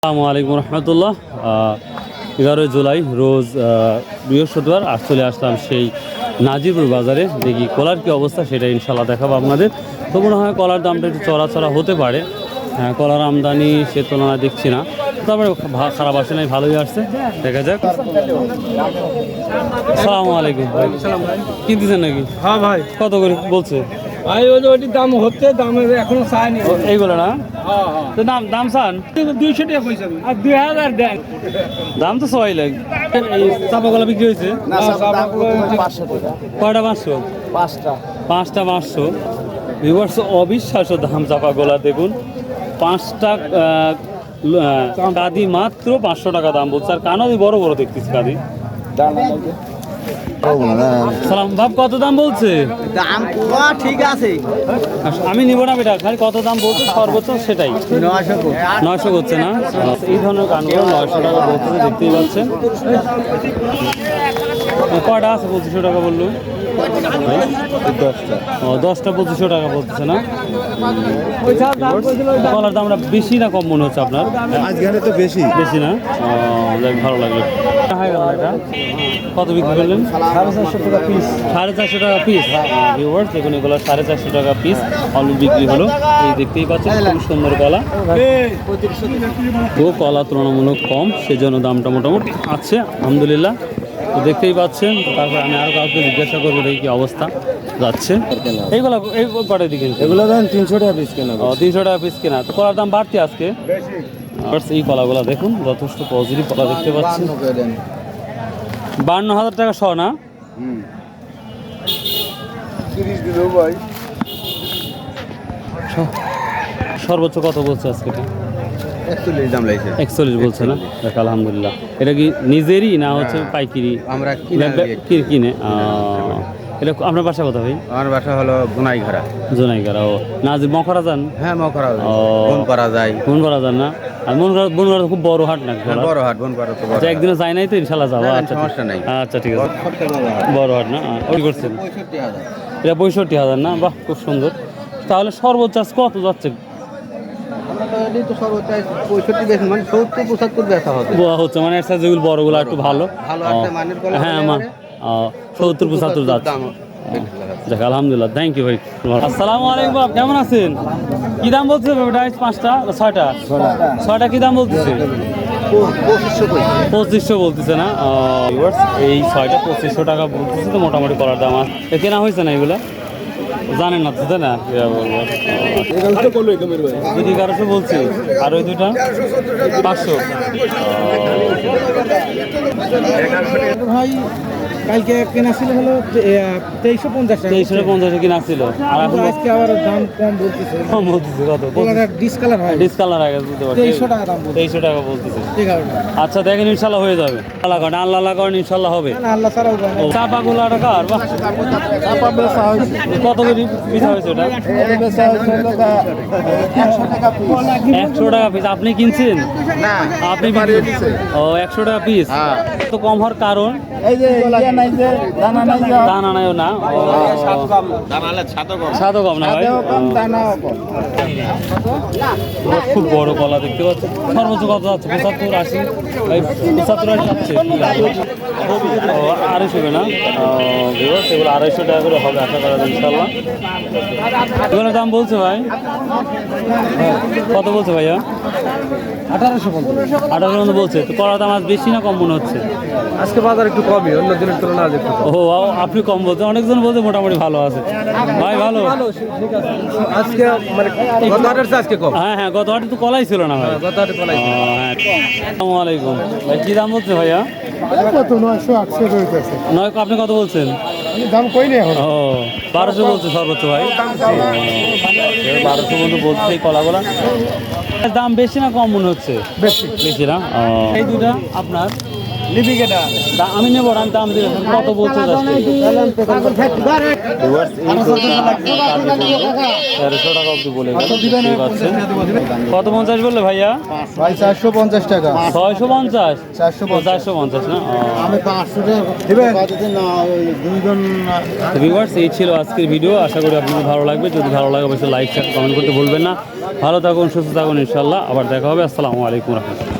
আসসালামু আলাইকুম রহমতুল্লাহ। 11 জুলাই রোজ বৃহস্পতিবার চলে আসলাম সেই নাজিরপুর বাজারে। দেখি কলার কি অবস্থা সেটা ইনশাল্লাহ দেখাবো আপনাদের। তো মনে হয় কলার দামটা একটু চড়াচড়া হতে পারে। হ্যাঁ, কলার আমদানি সে তুলনায় দেখছি না, তারপরে খারাপ আসে নাই, ভালোই আসছে, দেখা যাক। আসসালামু আলাইকুম ভাই, কিনতেছেন নাকি? হ্যাঁ ভাই, কত করে বলছে ভাই ওইটির দাম হচ্ছে, দামের এখনো চায়নি। এইগুলো না? হ্যাঁ হ্যাঁ, তো দাম চান 200 টাকা পয়সা আর 2000 দেন। দাম তো সবাই লাগে। এই চাপা কলা বিক্রি হয়েছে কয়টা? 500, পাঁচটা 500। ভিউয়ার্স, অবিশ্বাস্য দাম চাপা গোলা। দেখুন 5টা কাদি মাত্র 500 টাকা দাম বলছে। আর কানাদি বড় বড় দেখতেছি কাদি। সালাম ভাব, কত দাম বলছে? দাম ঠিক আছে, আমি নিব না বেটা, খালি কত দাম বলছে সর্বোচ্চ সেটাই। 900 করছে না? এই ধরনের কানগুলো 900 টাকা বলছে, দেখতেই পাচ্ছেন। কয়টা আছে 2500 টাকা বললো? 10টা 2500 টাকা বলতেছে না? কলার দামটা বেশি না কম মনে হচ্ছে আপনার? তো বেশি বেশি না? যাক, ভালো লাগলো। হয়ে গেল এটা। কত বিক্রি করলেন? 450 টাকা পিস। 450 টাকা পিস। ভিউয়ার্স দেখুন, এগুলো 450 টাকা পিস অলরেডি বিক্রি হলো। এই দেখতেই পাচ্ছেন, খুব সুন্দর কলা। তো কলা তুলনামূলক কম, সেজন্য দামটা মোটামুটি আছে আলহামদুলিল্লাহ। তো দেখতেই পাচ্ছেন। তারপর আমি আরও কাউকে জিজ্ঞাসা করবো দেখি কি অবস্থা যাচ্ছে। এইগুলো এই কটার দিকে? এগুলো দেন 300 টাকা পিস কেনা। 300 টাকা পিস কেনা। তো কলার দাম বাড়তি আজকে। এই কলাগুলো দেখুন, যথেষ্ট পজিটিভ কলা দেখতে পাচ্ছেন। 52,000 টাকা শ না? 30 দিল ভাই। সর্বোচ্চ কত বলছে আজকে? 41 দাম লাগছে। 41 বলছে না? দেখ, আলহামদুলিল্লাহ। এটা কি নিজেরই না হচ্ছে পাইকারি? আমরা কিনে। এটা আপনার বাসা কথা ভাই? আমার বাসা হলো গুনাইঘাড়া। জোনাইগাড়া। ও নাজির মখরা যান? হ্যাঁ, মকরা ও, ফোন করা যায়। মন করা যান না? আর মন করা খুব বড় হাট না? বড় হাট, ফোন করা তো বড়। আচ্ছা, একদিনও যাই নাই তো, ইনশাল্লাহ যাবো। না, আচ্ছা, সমস্যা নাই। আচ্ছা, ঠিক আছে। বড় হাট না? ওই করছেন 65,000। এটা 65,000 না? বাহ, খুব সুন্দর। তাহলে সর্বোচ্চ আজ কত যাচ্ছে? আমরা তো এলি তো সর্বোচ্চ 65 বেশি, মানে 70 75 বেচা হবে। হচ্ছে মানে এর সাথে যেগুলো বড়গুলো একটু ভালো। ভালো একটা মানের কলা। হ্যাঁ, 70 75 যাচ্ছে। দেখ, আলহামদুলিল্লাহ, থ্যাংক ইউ ভাই। আসসালামু আলাইকুম বাপ, কেমন আছেন? কি দাম বলছে এটা? 5টা 6টা কি দাম বলতেছে? 2500 বলতেছে না? এই 6টা 2500 টাকা বলতেছে। তো মোটামুটি কলার দাম আছে, কেনা হয়েছে না এগুলা? জানেন না তো, তাই না? 1100 বলছি। আর ওই দুইটা 500। ভাই কালকে কেনা ছিল হলো 2350 টাকা। 2350 কিনা ছিল, আর এখন আজকে আবার দাম কম বলতেছে। কম বলতেছে। কত? ডিসকালার হয়, ডিসকালার আগে বুঝতে পারছি। 2300 টাকা দাম বলতেছে। 2300 টাকা বলতেছে। ঠিক আছে, আচ্ছা, দেখেন ইনশাল্লাহ হয়ে যাবে। আল্লাহ করেন, আল্লাহ করেন, ইনশাল্লাহ হবে। না আল্লাহ ছাড়া উপায় নাই। চাপাগুলো টাকার বাহ, কত করে পিস হয়েছে ওটা? 100 টাকা পিস। আপনি কিনছেন? না, আপনি ও 100 টাকা পিস। তো কম হওয়ার কারণ? এই যে ইয়া নাই যে দানা নাই যে। দানা নাই না? স্বাদও কম না ভাই? দানাও কম। খুব বড় কলা দেখতে পাচ্ছেন। সর্বোচ্চ কত যাচ্ছে? 75 80? 75 যাচ্ছে। 250 না? সেগুলো 250 টাকা করে হবে আশা করা যায় ইনশাল্লাহ। এগুলোর দাম বলছে ভাই? কত বলছে ভাইয়া? 1800 বলছে। তো কলার দাম আজ বেশি না কম মনে হচ্ছে? আজকে বাজার একটু কমই, অন্য দিনের তুলনায় আজ একটু কম। ও, আপনি কম বলছেন, অনেকজন বলছে মোটামুটি ভালো আছে। ভাই ভালো? ঠিক আছে, আজকে মানে গত হাটের চেয়ে আজকে কম। হ্যাঁ, গত হাটে তো কলাই ছিল না ভাই? গত হাটে কলাই। হ্যাঁ। আসসালামু আলাইকুম ভাই, কি দাম বলছে ভাইয়া? কত 900 800 হইতেছে। আপনি কত বলছেন? দাম কই না এখন। ও, 1200 বলছে সর্বোচ্চ ভাই। 1200 পর্যন্ত বলছে এই কলাগুলা। দাম বেশি না কম মনে হচ্ছে? বেশি। বেশি না? এই দুটা আপনার নিবি কেটা আমি নেবো আমি দাম দিলে কত বলছো তেরোশো টাকা অব্দি বলে পাচ্ছেন কত 50 বললে ভাইয়া ভাই 450 টাকা 650 450 450 না আমি 500 টাকা দিবেন না দুইজন ভিউয়ার্স এই ছিল আজকের ভিডিও আশা করি আপনাদের ভালো লাগবে যদি ভালো লাগে অবশ্যই লাইক শেয়ার কমেন্ট করতে ভুলবেন না ভালো থাকুন সুস্থ থাকুন ইনশাল্লাহ আবার দেখা হবে আসসালামু আলাইকুম রহমতুল্লাহ